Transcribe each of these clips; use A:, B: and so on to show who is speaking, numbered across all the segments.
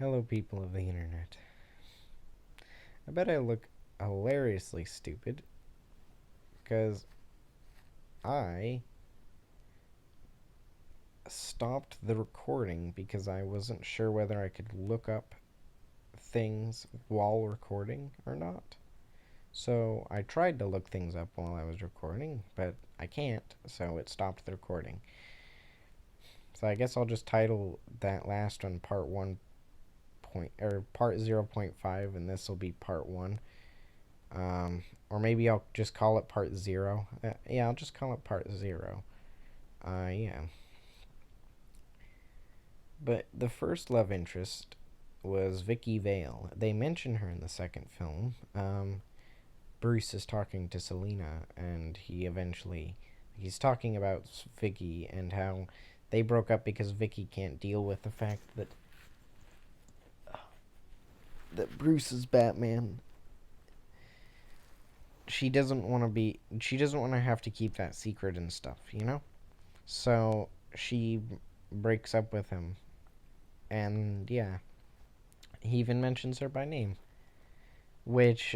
A: Hello, people of the internet. I bet I look hilariously stupid because I stopped the recording because I wasn't sure whether I could look up things while recording or not. So I tried to look things up while I was recording, but I can't, so it stopped the recording. So I guess I'll just title that last one part 1 point or part 0.5 and this will be part 1. Or maybe I'll just call it part 0. Yeah, I'll just call it part 0. Yeah. But the first love interest was Vicky Vale. They mention her in the second film. Bruce is talking to Selena, and he's talking about Vicky and how they broke up because Vicky can't deal with the fact that Bruce is Batman. She doesn't want to have to keep that secret and stuff, you know? So she breaks up with him. And yeah, he even mentions her by name. Which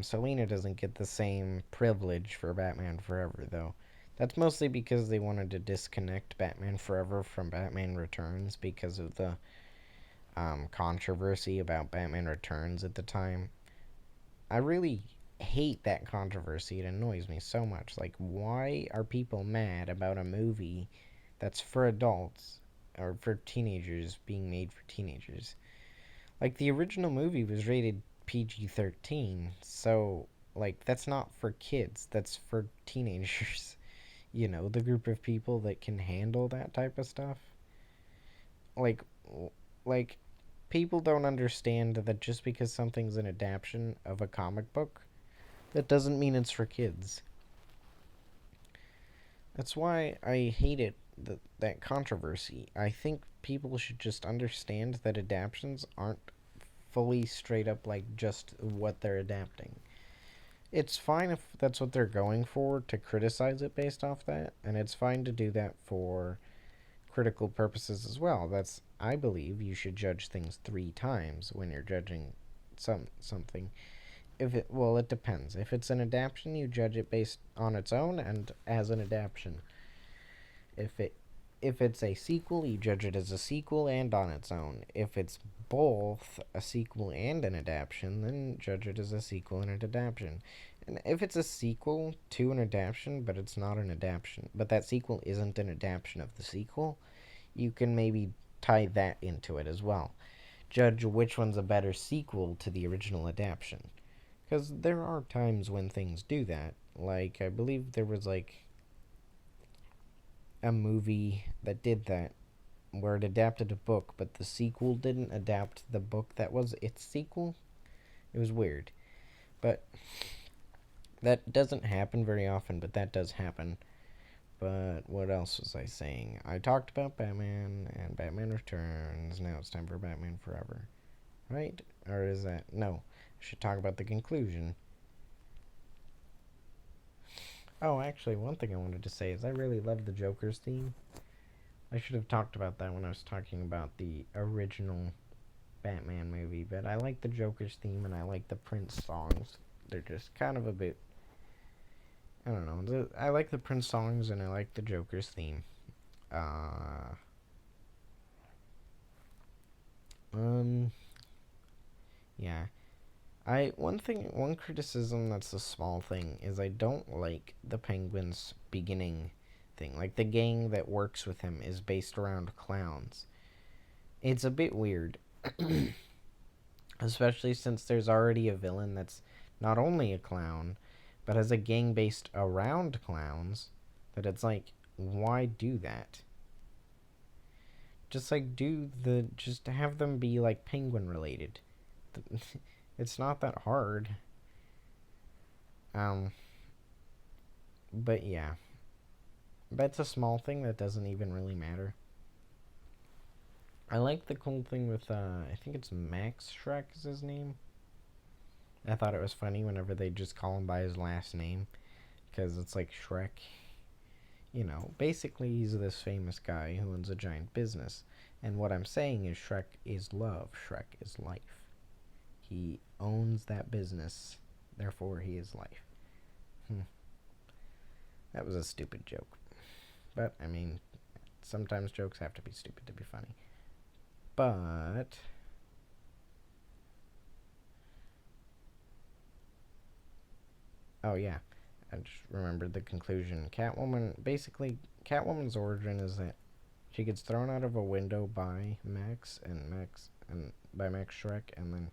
A: Selena doesn't get the same privilege for Batman Forever, though. That's mostly because they wanted to disconnect Batman Forever from Batman Returns because of the controversy about Batman Returns at the time. I really hate that controversy. It annoys me so much. Like, why are people mad about a movie that's for adults or for teenagers being made for teenagers? Like, the original movie was rated PG-13, so, like, that's not for kids, that's for teenagers. You know, the group of people that can handle that type of stuff. Like, like, people don't understand that just because something's an adaptation of a comic book, that doesn't mean it's for kids. That's why I hate it, that controversy. I think people should just understand that adaptations aren't fully straight up like just what they're adapting. It's fine if that's what they're going for to criticize it based off that, and it's fine to do that for critical purposes as well. That's I believe you should judge things 3 times when you're judging something. If it well, it depends. If it's an adaptation, you judge it based on its own and as an adaptation. If it if it's a sequel, you judge it as a sequel and on its own. If it's both a sequel and an adaptation, then judge it as a sequel and an adaptation. And if it's a sequel to an adaptation, but it's not an adaptation, but that sequel isn't an adaptation of the sequel, you can maybe tie that into it as well. Judge which one's a better sequel to the original adaptation. Because there are times when things do that. Like, I believe there was, like, a movie that did that where it adapted a book, but the sequel didn't adapt the book that was its sequel. It was weird. But that doesn't happen very often, but that does happen. But what else was I saying? I talked about Batman and Batman Returns. Now it's time for Batman Forever. Right? Or is that. No. I should talk about the conclusion. Oh, actually, one thing I wanted to say is I really love the Joker's theme. I should have talked about that when I was talking about the original Batman movie, but I like the Joker's theme and I like the Prince songs. They're just kind of a bit. I don't know. I like the Prince songs and I like the Joker's theme. Uh, um, yeah. One criticism that's a small thing is I don't like the Penguin's beginning thing. Like the gang that works with him is based around clowns. It's a bit weird, especially since there's already a villain that's not only a clown, but has a gang based around clowns. That it's like, why do that? Just have them be like penguin related. It's not that hard. Um, but yeah, that's a small thing that doesn't even really matter. I like the cool thing with I think it's Max Shrek is his name. I thought it was funny whenever they just call him by his last name because it's like Shrek. You know, basically he's this famous guy who owns a giant business, And what I'm saying is Shrek is love, Shrek is life. He owns that business, therefore he is life. That was a stupid joke. But, I mean, sometimes jokes have to be stupid to be funny. But oh yeah, I just remembered the conclusion. Catwoman's origin is that she gets thrown out of a window by Max and by Max Shrek, and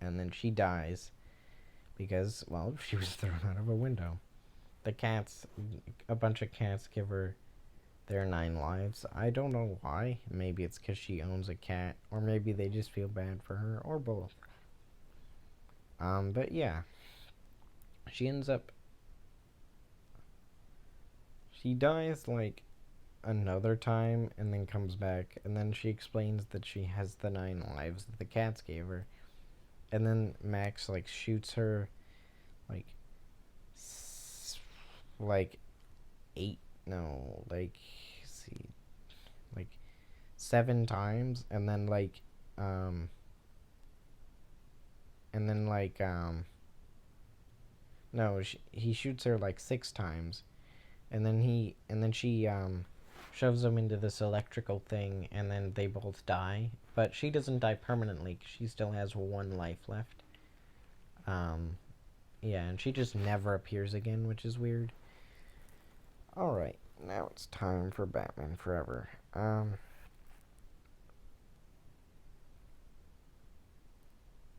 A: then she dies because, well, she was thrown out of a window. A bunch of cats give her their 9 lives. I don't know why. Maybe it's because she owns a cat, or maybe they just feel bad for her, or both. But yeah, she ends up. She dies like another time and then comes back, and then she explains that she has the 9 lives that the cats gave her. And then Max like shoots her like like 8 no, like see like 7 times, and then no, he shoots her like 6 times, and then she shoves him into this electrical thing, and then they both die. But she doesn't die permanently. 'Cause she still has 1 life left. Yeah, and she just never appears again, which is weird. All right, now it's time for Batman Forever.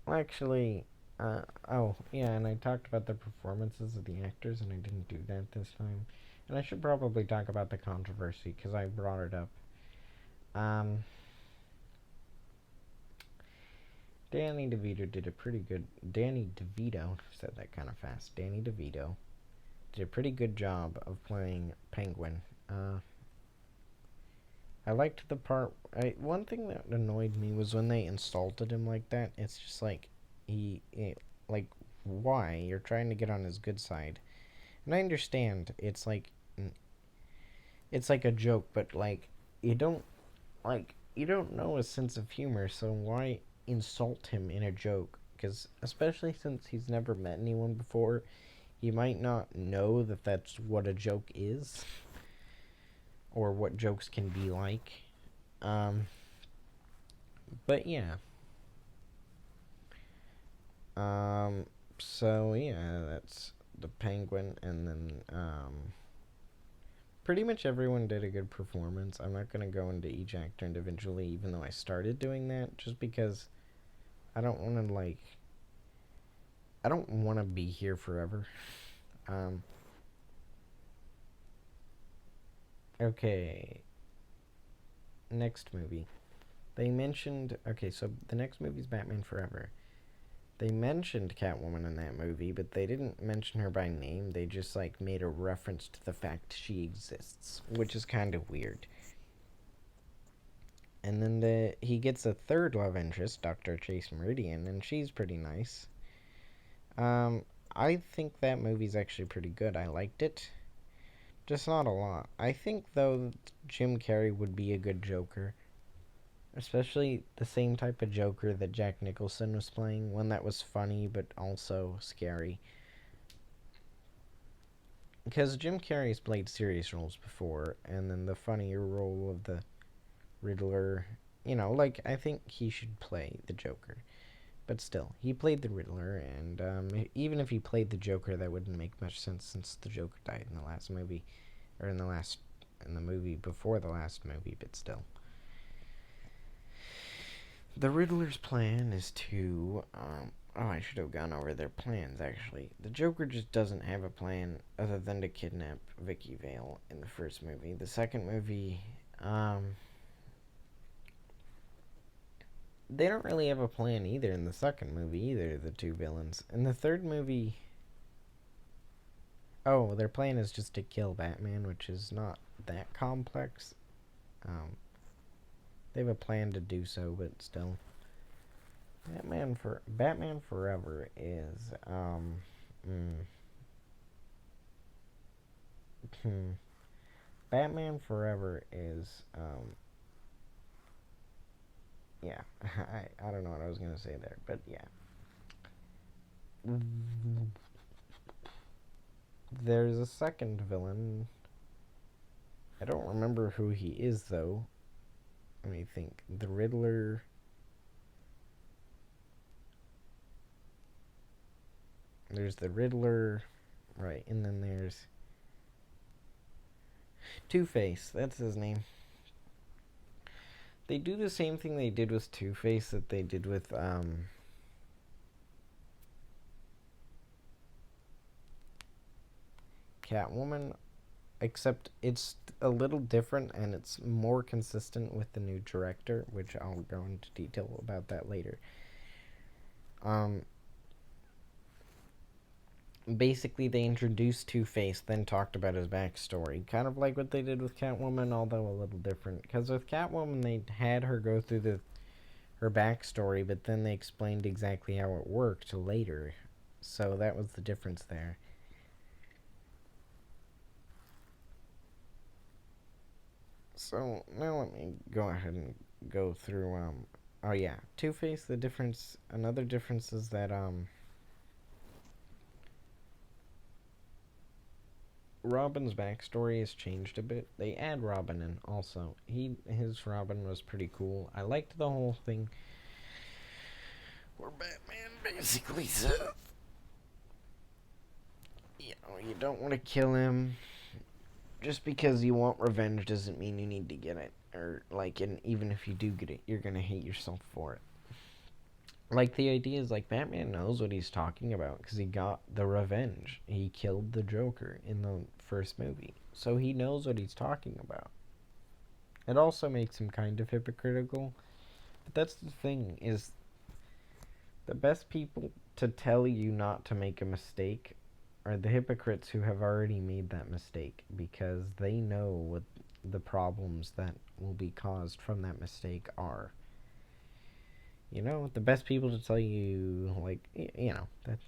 A: Actually, oh yeah, and I talked about the performances of the actors, and I didn't do that this time. And I should probably talk about the controversy because I brought it up. Um, Danny DeVito did a pretty good. Danny DeVito said that kind of fast. Danny DeVito did a pretty good job of playing Penguin. I liked the part. One thing that annoyed me was when they insulted him like that. It's just like like why you're trying to get on his good side, and I understand it's like a joke, but you don't know his sense of humor, so why insult him in a joke? Because especially since he's never met anyone before, he might not know that that's what a joke is or what jokes can be like. Um, but yeah. Um, so yeah, that's the Penguin, and then pretty much everyone did a good performance. I'm not gonna go into each actor individually, even though I started doing that, just because I don't want to I don't want to be here forever. Um, okay, next movie. They mentioned so the next movie is Batman Forever. They mentioned Catwoman in that movie, but they didn't mention her by name. They just made a reference to the fact she exists, which is kind of weird. And then he gets a third love interest, Dr. Chase Meridian, and she's pretty nice. I think that movie's actually pretty good. I liked it. Just not a lot. I think though Jim Carrey would be a good Joker. Especially the same type of Joker that Jack Nicholson was playing, one that was funny but also scary. Because Jim Carrey's played serious roles before, and then the funnier role of the Riddler, I think he should play the Joker. But still, he played the Riddler, and even if he played the Joker, that wouldn't make much sense since the Joker died in the last movie, or in the movie before the last movie. But still, the Riddler's plan is to. I should have gone over their plans, actually. The Joker just doesn't have a plan other than to kidnap Vicky Vale in the first movie. The second movie, they don't really have a plan either in the second movie, either, the two villains. In the third movie. Oh, their plan is just to kill Batman, which is not that complex. They have a plan to do so, but still. Batman Forever is Batman Forever is yeah, I don't know what I was gonna say there, but yeah. There's a second villain. I don't remember who he is though. Let me think. The Riddler. There's the Riddler, right? And then there's Two Face. That's his name. They do the same thing they did with Two Face that they did with Catwoman, except it's a little different and it's more consistent with the new director, which I'll go into detail about that later. Um, Basically, they introduced Two Face, then talked about his backstory, kind of like what they did with Catwoman, although a little different. Because with Catwoman, they had her go through her backstory, but then they explained exactly how it worked later. So that was the difference there. So now let me go ahead and go through. Oh yeah, Two Face. The difference. Another difference is that Robin's backstory has changed a bit. They add Robin in also. His Robin was pretty cool. I liked the whole thing where Batman basically said, you don't want to kill him. Just because you want revenge doesn't mean you need to get it. Or like, and even if you do get it, you're gonna hate yourself for it. Like the idea is like Batman knows what he's talking about because he got the revenge. He killed the Joker in the first movie, so he knows what he's talking about. It also makes him kind of hypocritical, but that's the thing is the best people to tell you not to make a mistake are the hypocrites who have already made that mistake because they know what the problems that will be caused from that mistake are. The best people to tell you, like,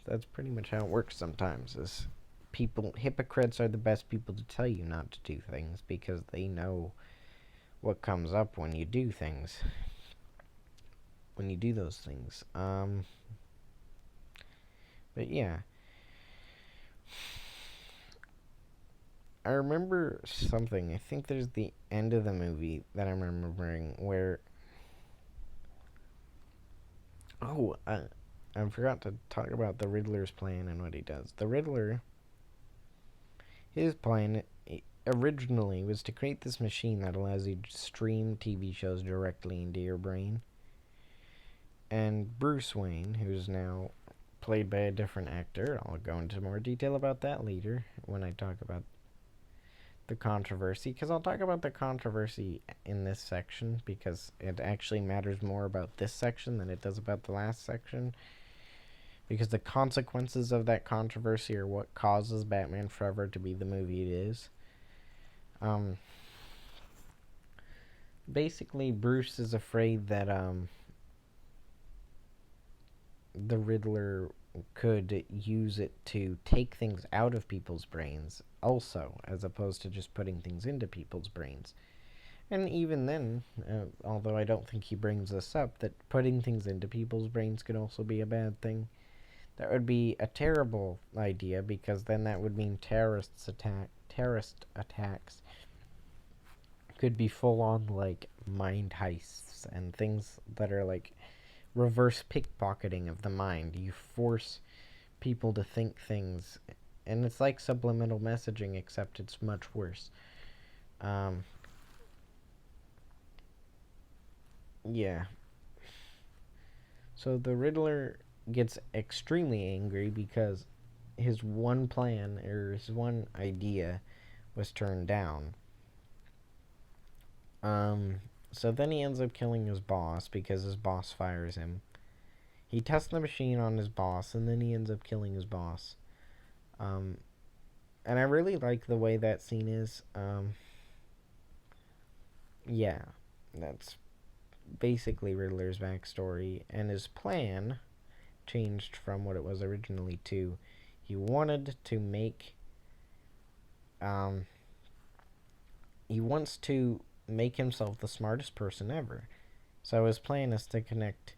A: that's pretty much how it works sometimes. Is hypocrites are the best people to tell you not to do things because they know what comes up when you do things, when you do those things. But yeah, I remember something. I think there's the end of the movie that I'm remembering where. Oh, I forgot to talk about the Riddler's plan and what he does. The Riddler, his plan originally was to create this machine that allows you to stream TV shows directly into your brain. And Bruce Wayne, who's now played by a different actor, I'll go into more detail about that later when I talk about the controversy, because I'll talk about the controversy in this section because it actually matters more about this section than it does about the last section, because the consequences of that controversy are what causes Batman Forever to be the movie it is. Basically, Bruce is afraid that the Riddler could use it to take things out of people's brains also, as opposed to just putting things into people's brains. And even then, although I don't think he brings this up, that putting things into people's brains could also be a bad thing. That would be a terrible idea because then that would mean terrorist attacks could be full on like mind heists and things that are like reverse pickpocketing of the mind. You force people to think things, and it's like subliminal messaging, except it's much worse. Um, yeah. So the Riddler gets extremely angry because his one plan or his one idea was turned down. So then he ends up killing his boss because his boss fires him. He tests the machine on his boss, and then he ends up killing his boss. Um, and I really like the way that scene is. Yeah, that's basically Riddler's backstory, and his plan changed from what it was originally to he wanted to make he wants to make himself the smartest person ever. So his plan is to connect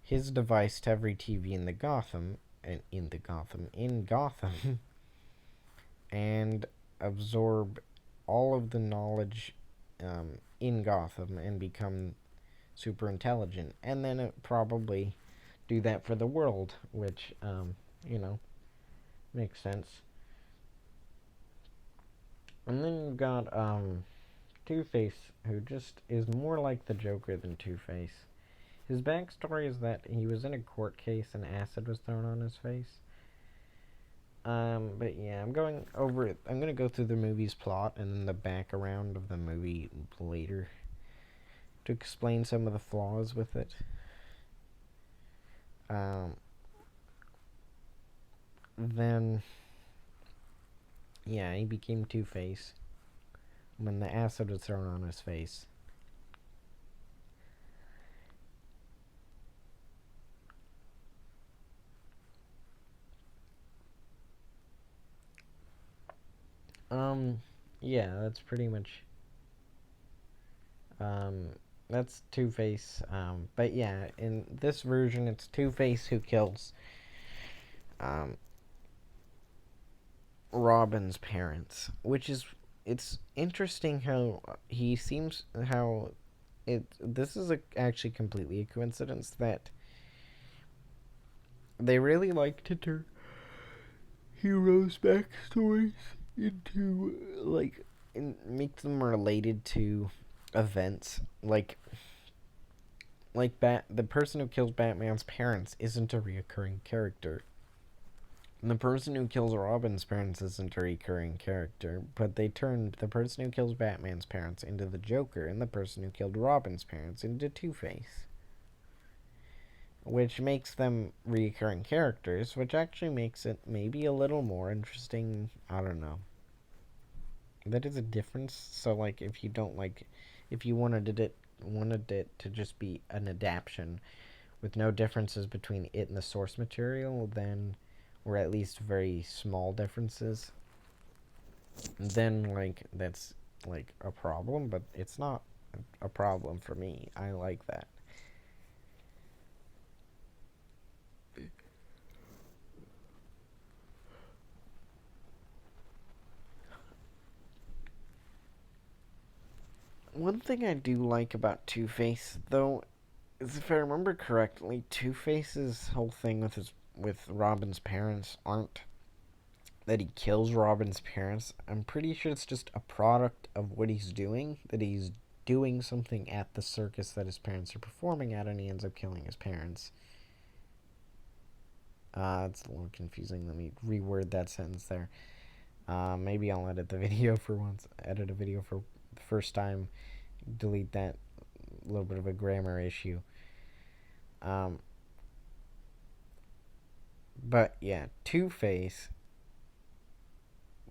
A: his device to every TV in the Gotham, and in Gotham, and absorb all of the knowledge in Gotham and become super intelligent, and then it probably do that for the world, which you know makes sense. And then you've got Two Face, who just is more like the Joker than Two Face. His backstory is that he was in a court case and acid was thrown on his face. But yeah, I'm going over it. I'm gonna go through the movie's plot and then the background of the movie later to explain some of the flaws with it. Um, then yeah, he became Two Face when the acid was thrown on his face. Um, yeah, that's pretty much um that's Two Face. But yeah, in this version, it's Two Face who kills um Robin's parents, which is it's interesting how he seems how it this is actually completely a coincidence that they really like to turn heroes' backstories into make them related to events the person who kills Batman's parents isn't a reoccurring character. And the person who kills Robin's parents isn't a recurring character, but they turned the person who kills Batman's parents into the Joker and the person who killed Robin's parents into Two Face. Which makes them recurring characters, which actually makes it maybe a little more interesting. I don't know. That is a difference. So, like, if you don't like, if you wanted it to just be an adaptation with no differences between it and the source material, then, or at least very small differences, then like that's like a problem. But it's not a problem for me. I like that. One thing I do like about Two Face, though, is if I remember correctly, Two Face's whole thing with Robin's parents aren't that he kills Robin's parents. I'm pretty sure it's just a product of what he's doing. That he's doing something at the circus that his parents are performing at, and he ends up killing his parents. It's a little confusing. Let me reword that sentence there. Maybe I'll edit the video for once. Edit a video for the first time. Delete that little bit of a grammar issue. Um, but yeah, Two Face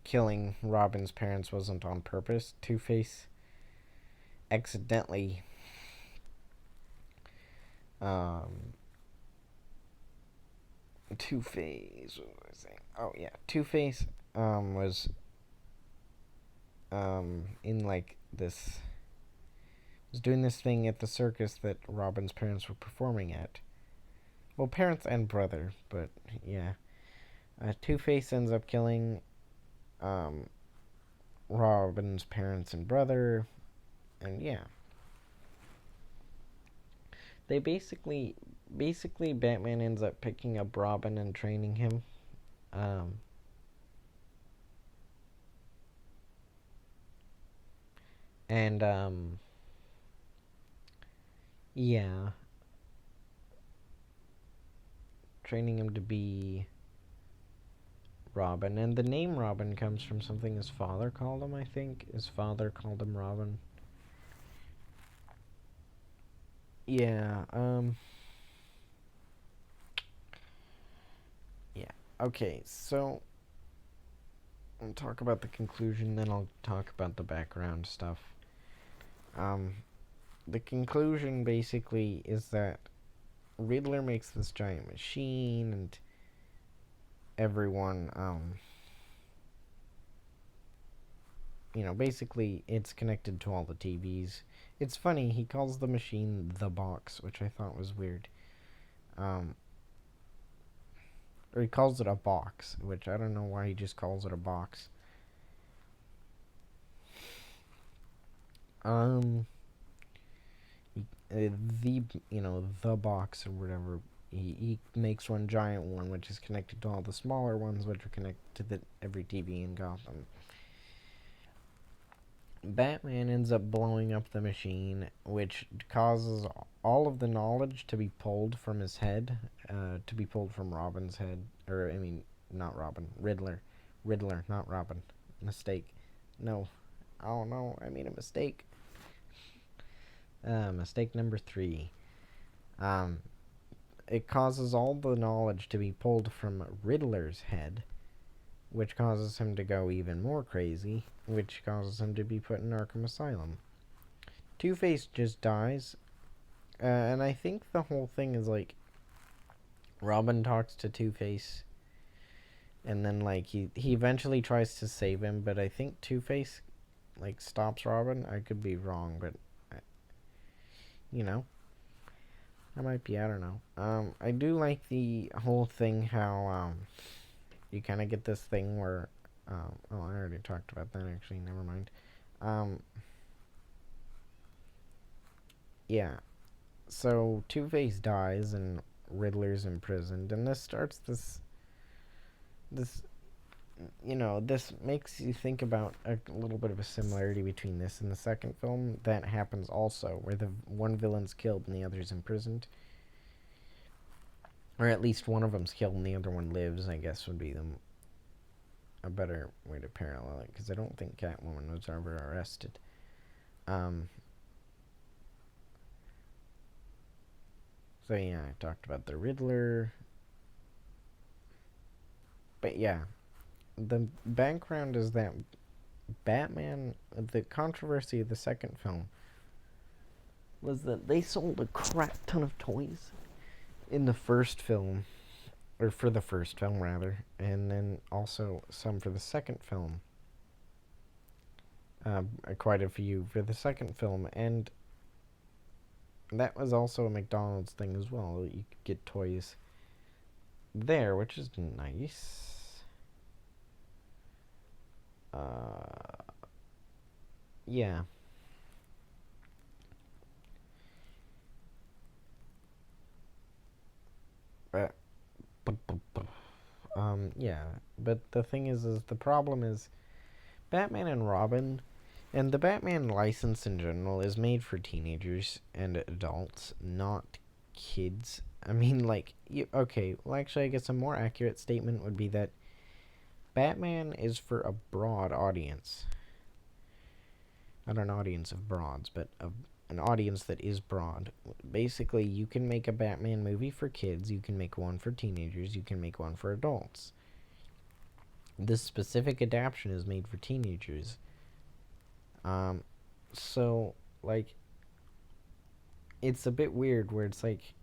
A: killing Robin's parents wasn't on purpose. Two Face accidentally um, Two Face. What was I saying? Oh yeah, Two Face was in like this was doing this thing at the circus that Robin's parents were performing at. Well, parents and brother, but yeah. Two Face ends up killing um, Robin's parents and brother, and yeah, they basically Batman ends up picking up Robin and training him. Um, and yeah, training him to be Robin, and the name Robin comes from something his father called him. I think his father called him Robin. Yeah. Yeah. Okay. So I'll talk about the conclusion, then I'll talk about the background stuff. Um, the conclusion basically is that Riddler makes this giant machine, and everyone, basically it's connected to all the TVs, It's funny, he calls the machine the box, which I thought was weird. Um, or he calls it a box, which I don't know why he just calls it a box. Um, the the box or whatever. He makes one giant one, which is connected to all the smaller ones, which are connected to every TV in Gotham. Batman ends up blowing up the machine, which causes all of the knowledge to be pulled from his head, to be pulled from Robin's head. Or, I mean, not Robin, Riddler. Riddler, not Robin. Mistake. No. Oh, no, I made a mistake. Mistake number 3. Um, it causes all the knowledge to be pulled from Riddler's head, which causes him to go even more crazy, which causes him to be put in Arkham Asylum. Two-Face just dies, and I think the whole thing is like Robin talks to Two-Face, and then like he eventually tries to save him, but I think Two-Face like stops Robin. I could be wrong, but you know, I might be. I don't know. I do like the whole thing how you kind of get this thing where oh, I already talked about that actually. Never mind. Um, yeah. So Two-Face dies and Riddler's imprisoned, and this starts this this makes you think about a little bit of a similarity between this and the second film that happens also, where the one villain's killed and the other's imprisoned, or at least one of them's killed and the other one lives. I guess would be a better way to parallel it, because I don't think Catwoman was ever arrested. Um, so yeah, I talked about the Riddler, but yeah, the background is that Batman, the controversy of the second film was that they sold a crap ton of toys in the first film, or for the first film rather, and then also some for the second film. Quite a few for the second film, and that was also a McDonald's thing as well. You could get toys there, which is nice. Yeah. Uh, yeah. But the thing is the problem is Batman and Robin, and the Batman license in general is made for teenagers and adults, not kids. I mean, like, okay, well, actually, I guess a more accurate statement would be that Batman is for a broad audience. Not an audience of broads, but an audience that is broad. Basically, you can make a Batman movie for kids, you can make one for teenagers, you can make one for adults. This specific adaptation is made for teenagers. So, like, it's a bit weird where it's like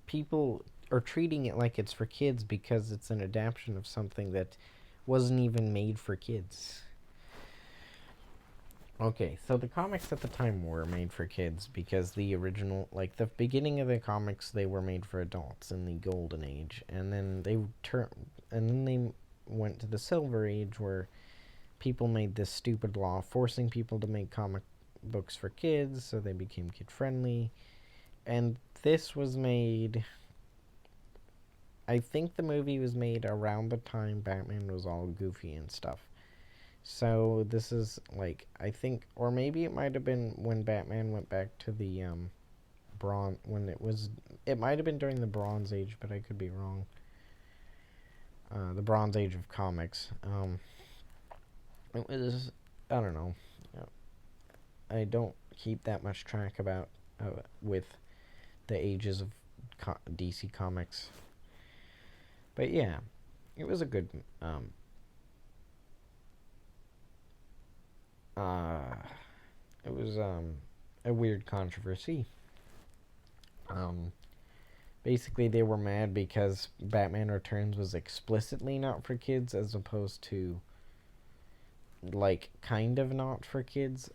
A: people are treating it like it's for kids because it's an adaptation of something that wasn't even made for kids. Okay, so the comics at the time were made for kids because the original, like the beginning of the comics, they were made for adults in the Golden Age, and then they went to the Silver Age where people made this stupid law forcing people to make comic books for kids, so they became kid friendly. And this was made. I think the movie was made around the time Batman was all goofy and stuff. So this is like, I think, or maybe it might have been when Batman went back to the bronze, when it might have been during the Bronze Age, but I could be wrong. The Bronze Age of comics. It was, I don't know. I don't keep that much track about with the ages of DC Comics. But yeah, it was a good it was a weird controversy. Um Basically they were mad because Batman Returns was explicitly not for kids as opposed to like kind of not for kids.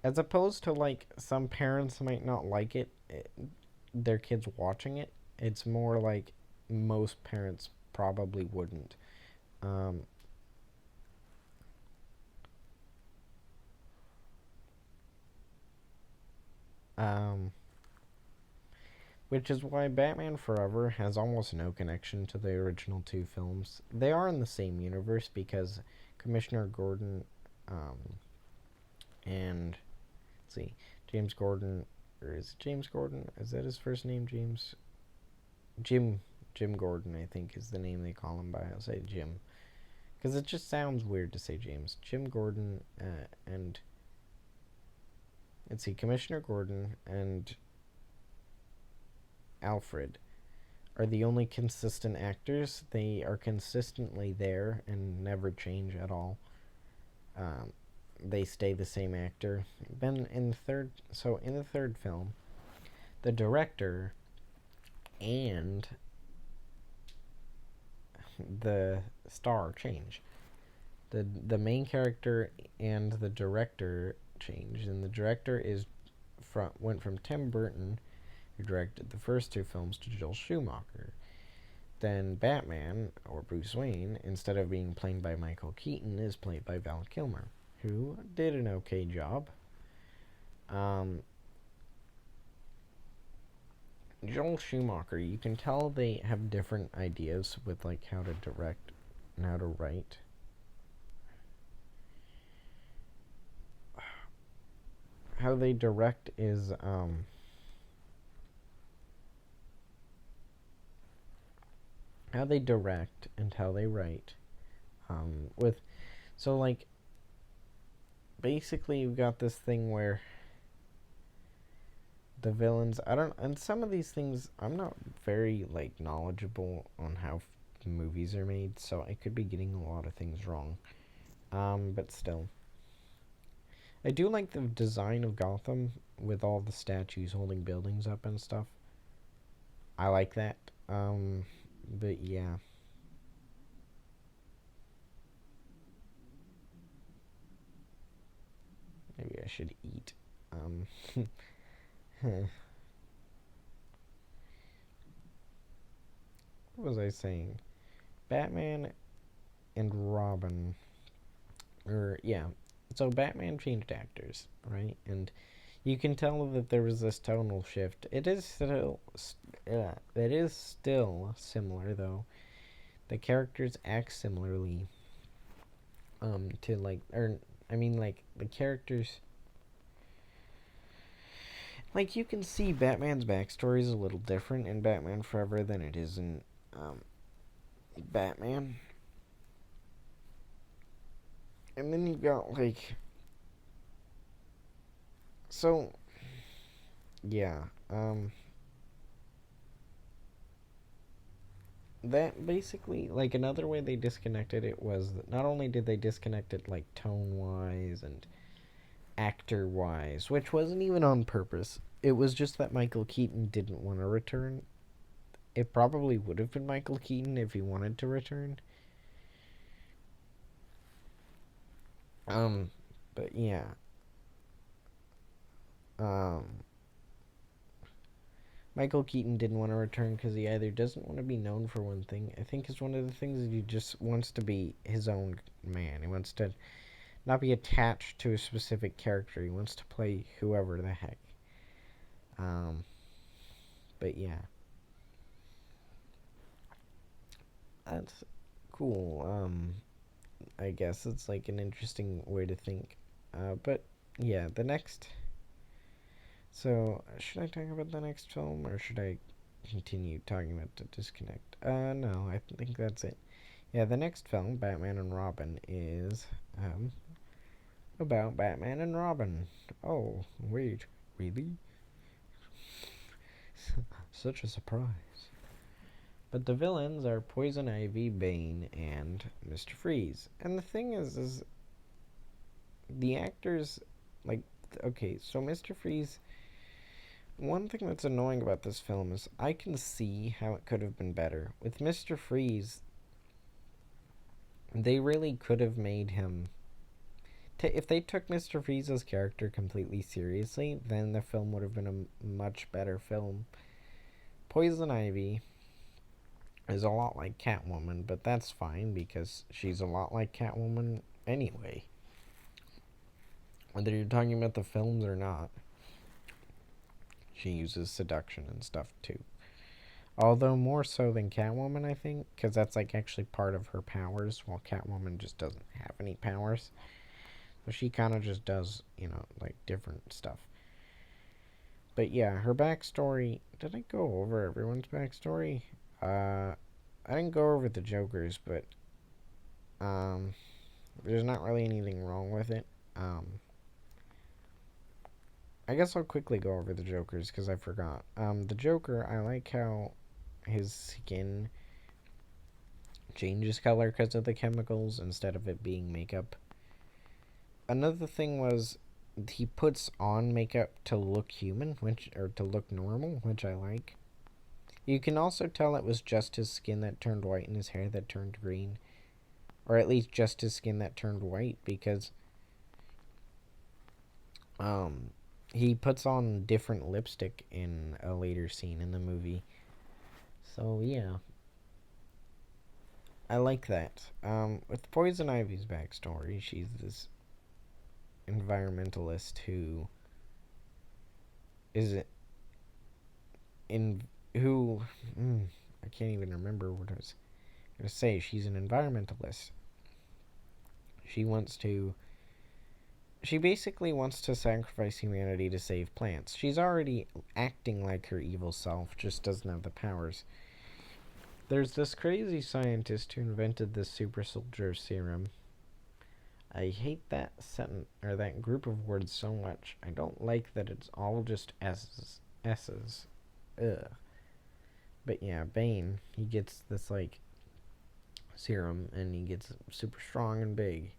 A: As opposed to like some parents might not like their kids watching it. It's more like most parents probably wouldn't. Um, um, which is why Batman Forever has almost no connection to the original two films. They are in the same universe because Commissioner Gordon um, and let's see, James Gordon, or is it James Gordon? Is that his first name? Jim Jim Gordon, I think, is the name they call him by. I'll say Jim because it just sounds weird to say James. Jim Gordon and let's see, Commissioner Gordon and Alfred are the only consistent actors. They are consistently there and never change at all. Um, they stay the same actor. Then in the third film, the director and the star change. The main character and the director changed, and the director went from Tim Burton, who directed the first two films, to Joel Schumacher. Then Batman, or Bruce Wayne, instead of being played by Michael Keaton, is played by Val Kilmer, who did an okay job. Um, Joel Schumacher, you can tell they have different ideas with like how to direct and how to write. How they direct is how they direct and how they write. With so like basically you've got this thing where the villains, I don't, and some of these things I'm not very like knowledgeable on how movies are made, so I could be getting a lot of things wrong. But still, I do like the design of Gotham with all the statues holding buildings up and stuff. I like that. But yeah. Maybe I should eat. Um, what was I saying? Batman and Robin. Or, yeah. So Batman changed actors, right? And you can tell that there was this tonal shift. It is still similar, though. The characters act similarly. To like, or I mean, like the characters. Like you can see Batman's backstory is a little different in Batman Forever than it is in Batman. And then you've got like, so yeah, that basically, like, another way they disconnected it was that not only did they disconnect it like tone wise and actor wise, which wasn't even on purpose. It was just that Michael Keaton didn't want to return. It probably would have been Michael Keaton if he wanted to return. Um, but yeah. Um, Michael Keaton didn't want to return because he either doesn't want to be known for one thing. I think is one of the things that he just wants to be his own man. He wants to not be attached to a specific character. He wants to play whoever the heck. Um, but yeah, that's cool. I guess it's like an interesting way to think. But yeah, the next. So should I talk about the next film or should I continue talking about the disconnect? No, I think that's it. Yeah, the next film, Batman and Robin, is about Batman and Robin. Oh, wait, really? Such a surprise. But the villains are Poison Ivy, Bane, and Mr. Freeze. And the thing is the actors, like, okay, so Mr. Freeze. One thing that's annoying about this film is I can see how it could have been better. With Mr. Freeze, they really could have made him if they took Mr. Freeze's character completely seriously, then the film would have been a much better film. Poison Ivy is a lot like Catwoman, but that's fine because she's a lot like Catwoman anyway. Whether you're talking about the films or not, she uses seduction and stuff too. Although more so than Catwoman, I think, because that's like actually part of her powers, while Catwoman just doesn't have any powers. So she kind of just does, like different stuff. But yeah, her backstory. Did I go over everyone's backstory? I didn't go over the Joker's, but there's not really anything wrong with it. I guess I'll quickly go over the Joker's because I forgot. The Joker, I like how his skin changes color because of the chemicals instead of it being makeup. Another thing was he puts on makeup to look human, or to look normal, which I like. You can also tell it was just his skin that turned white and his hair that turned green. Or at least just his skin that turned white, because he puts on different lipstick in a later scene in the movie. So yeah, I like that. With Poison Ivy's backstory, she's this environmentalist who is in who I can't even remember what I was gonna say. She's an environmentalist. She basically wants to sacrifice humanity to save plants. She's already acting like her evil self, just doesn't have the powers. There's this crazy scientist who invented this super soldier serum. I hate that sentence or that group of words so much. I don't like that it's all just S's. Ugh. But yeah, Bane, he gets this like serum and he gets super strong and big.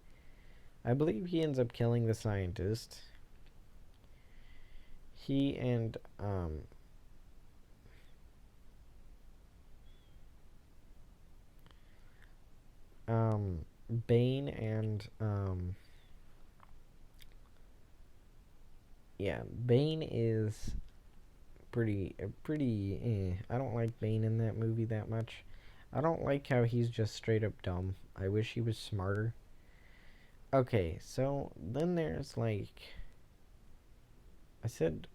A: I believe he ends up killing the scientist. He and Bane and yeah, Bane is pretty I don't like Bane in that movie that much. I don't like how he's just straight up dumb. I wish he was smarter. Okay, so then there's like I said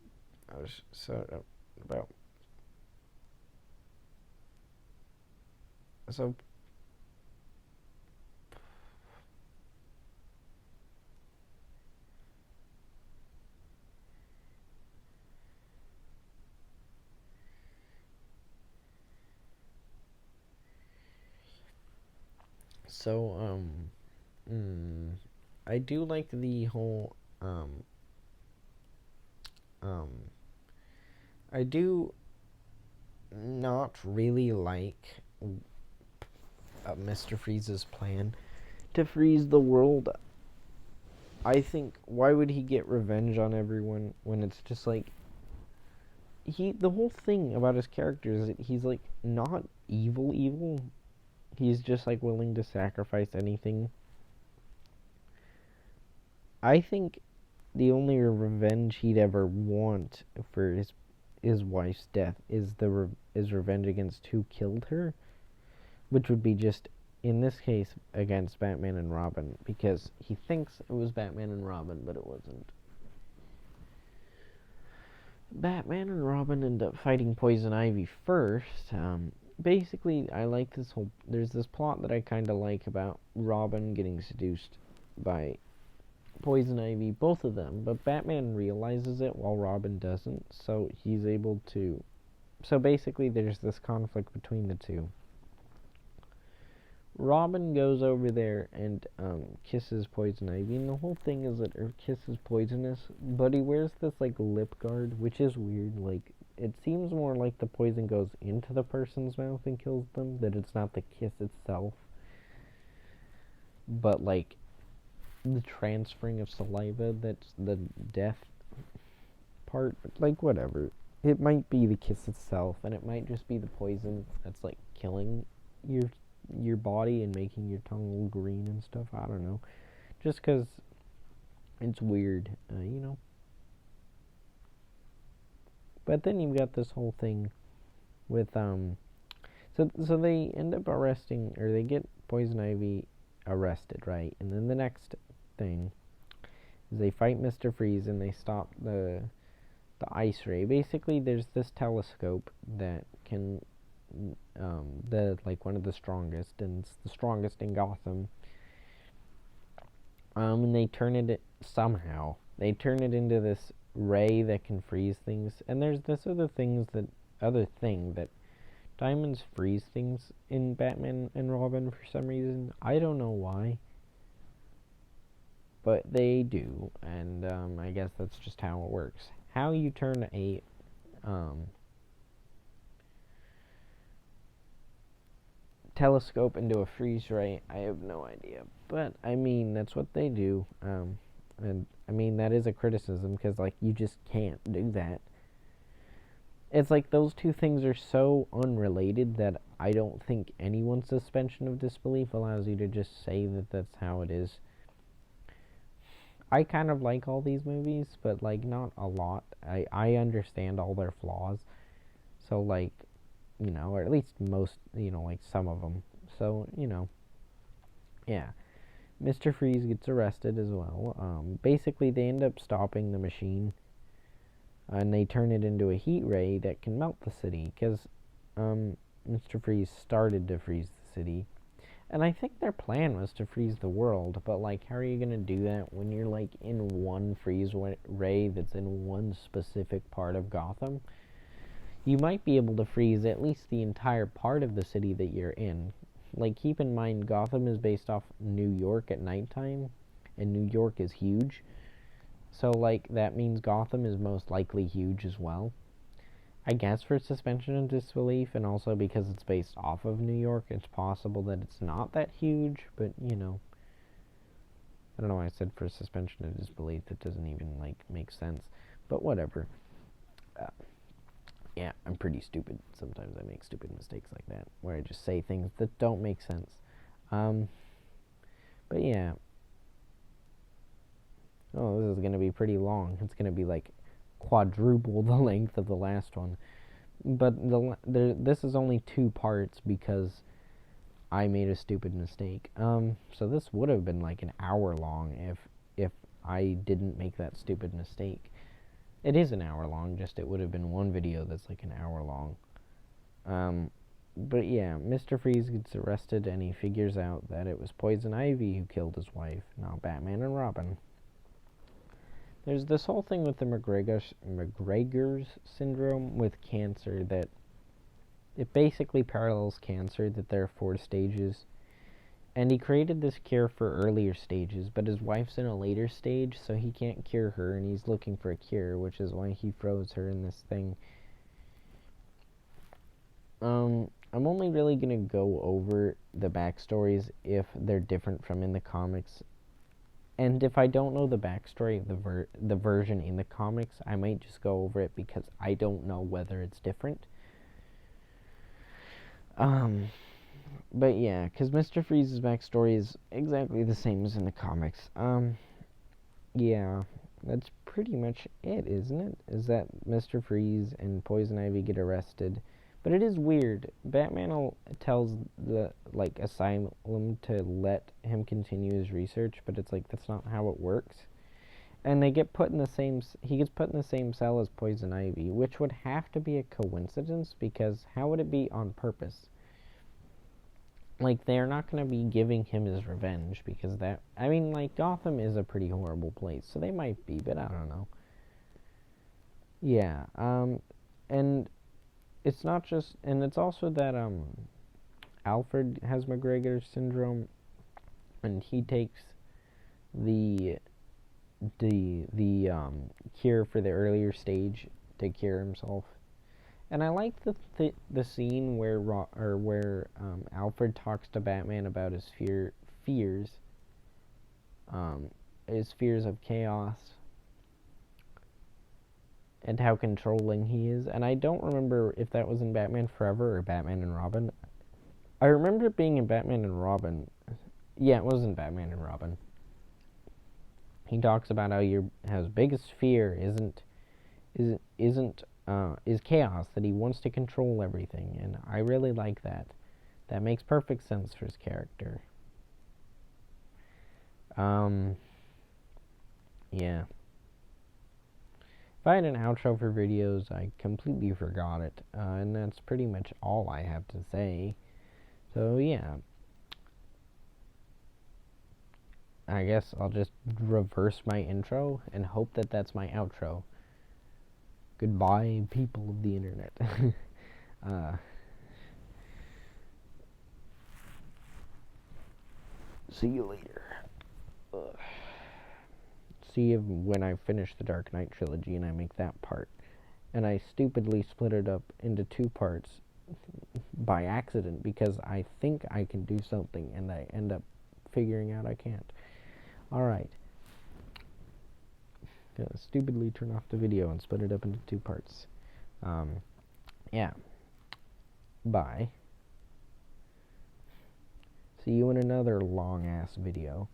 A: I was so about so so I do like the whole um I do not really like Mr. Freeze's plan to freeze the world. I think why would he get revenge on everyone when it's just like the whole thing about his character is that he's like not evil. He's just like willing to sacrifice anything. I think the only revenge he'd ever want for his wife's death is is revenge against who killed her, which would be just in this case against Batman and Robin because he thinks it was Batman and Robin, but it wasn't. Batman and Robin end up fighting Poison Ivy first. Basically, I like this whole. There's this plot that I kind of like about Robin getting seduced by Poison Ivy, both of them, but Batman realizes it while Robin doesn't, so he's able to. So basically, there's this conflict between the two. Robin goes over there and kisses Poison Ivy, and the whole thing is that her kiss is poisonous, but he wears this like lip guard, which is weird. Like it seems more like the poison goes into the person's mouth and kills them, that it's not the kiss itself, but like the transferring of saliva that's the death part. But like whatever, it might be the kiss itself, and it might just be the poison that's like killing your body and making your tongue all green and stuff. I don't know. Just because It's weird, you know. But then you've got this whole thing with so they end up arresting, or they get Poison Ivy arrested, right? And then the next thing is they fight Mr. Freeze and they stop the ice ray. Basically, there's this telescope that can the like one of the strongest, and it's the strongest in Gotham. And they turn it somehow. They turn it into this ray that can freeze things. And there's this other thing that diamonds freeze things in Batman and Robin for some reason. I don't know why, but they do, and I guess that's just how it works. How you turn a telescope into a freeze ray, I have no idea. But I mean, that's what they do. And I mean, that is a criticism because, like, you just can't do that. It's like those two things are so unrelated that I don't think anyone's suspension of disbelief allows you to just say that that's how it is. I kind of like all these movies, but, like, not a lot. I understand all their flaws. So, like, you know, or at least most, you know, like some of them. So, you know, yeah. Mr. Freeze gets arrested as well. Basically, they end up stopping the machine, and they turn it into a heat ray that can melt the city, because Mr. Freeze started to freeze the city. And I think their plan was to freeze the world, but, like, how are you going to do that when you're, like, in one freeze ray that's in one specific part of Gotham? You might be able to freeze at least the entire part of the city that you're in. Like, keep in mind, Gotham is based off New York at nighttime, and New York is huge. So, like, that means Gotham is most likely huge as well. I guess for suspension of disbelief, and also because it's based off of New York, it's possible that it's not that huge, but, you know. I don't know why I said for suspension of disbelief. That doesn't even, like, make sense. But whatever. Yeah, I'm pretty stupid. Sometimes I make stupid mistakes like that, where I just say things that don't make sense. But yeah. Oh, this is going to be pretty long. It's going to be like quadruple the length of the last one. But this is only 2 parts because I made a stupid mistake. So this would have been like an hour long if I didn't make that stupid mistake. It is an hour long, just it would have been one video that's like an hour long. But yeah, Mr. Freeze gets arrested and he figures out that it was Poison Ivy who killed his wife, not Batman and Robin. There's this whole thing with the McGregor's syndrome with cancer, that it basically parallels cancer, that there are 4 stages. And he created this cure for earlier stages, but his wife's in a later stage, so he can't cure her, and he's looking for a cure, which is why he froze her in this thing. I'm only really going to go over the backstories if they're different from in the comics. And if I don't know the backstory of the version in the comics, I might just go over it because I don't know whether it's different. But yeah, because Mr. Freeze's backstory is exactly the same as in the comics. Yeah, that's pretty much it, isn't it? Is that Mr. Freeze and Poison Ivy get arrested. But it is weird. Batman tells the, like, asylum to let him continue his research, but it's like, that's not how it works. And they get put in the same, he gets put in the same cell as Poison Ivy, which would have to be a coincidence, because how would it be on purpose? Like, they're not going to be giving him his revenge, because that, I mean, like, Gotham is a pretty horrible place, so they might be, but I don't know. Yeah, and it's not just, and it's also that, Alfred has McGregor syndrome, and he takes the cure for the earlier stage to cure himself. And I like the scene where Alfred talks to Batman about his fears, his fears of chaos, and how controlling he is. And I don't remember if that was in Batman Forever or Batman and Robin. I remember it being in Batman and Robin. Yeah, it was in Batman and Robin. He talks about how his biggest fear is chaos, that he wants to control everything, and I really like that. That makes perfect sense for his character. Yeah. If I had an outro for videos, I completely forgot it, and that's pretty much all I have to say. So yeah, I guess I'll just reverse my intro and hope that that's my outro. Goodbye, people of the internet. uh, See you later. Ugh. See if when I finish the Dark Knight trilogy and I make that part. And I stupidly split it up into 2 parts by accident because I think I can do something and I end up figuring out I can't. Alright. Stupidly turn off the video and split it up into 2 parts. Yeah. Bye. See you in another long ass video.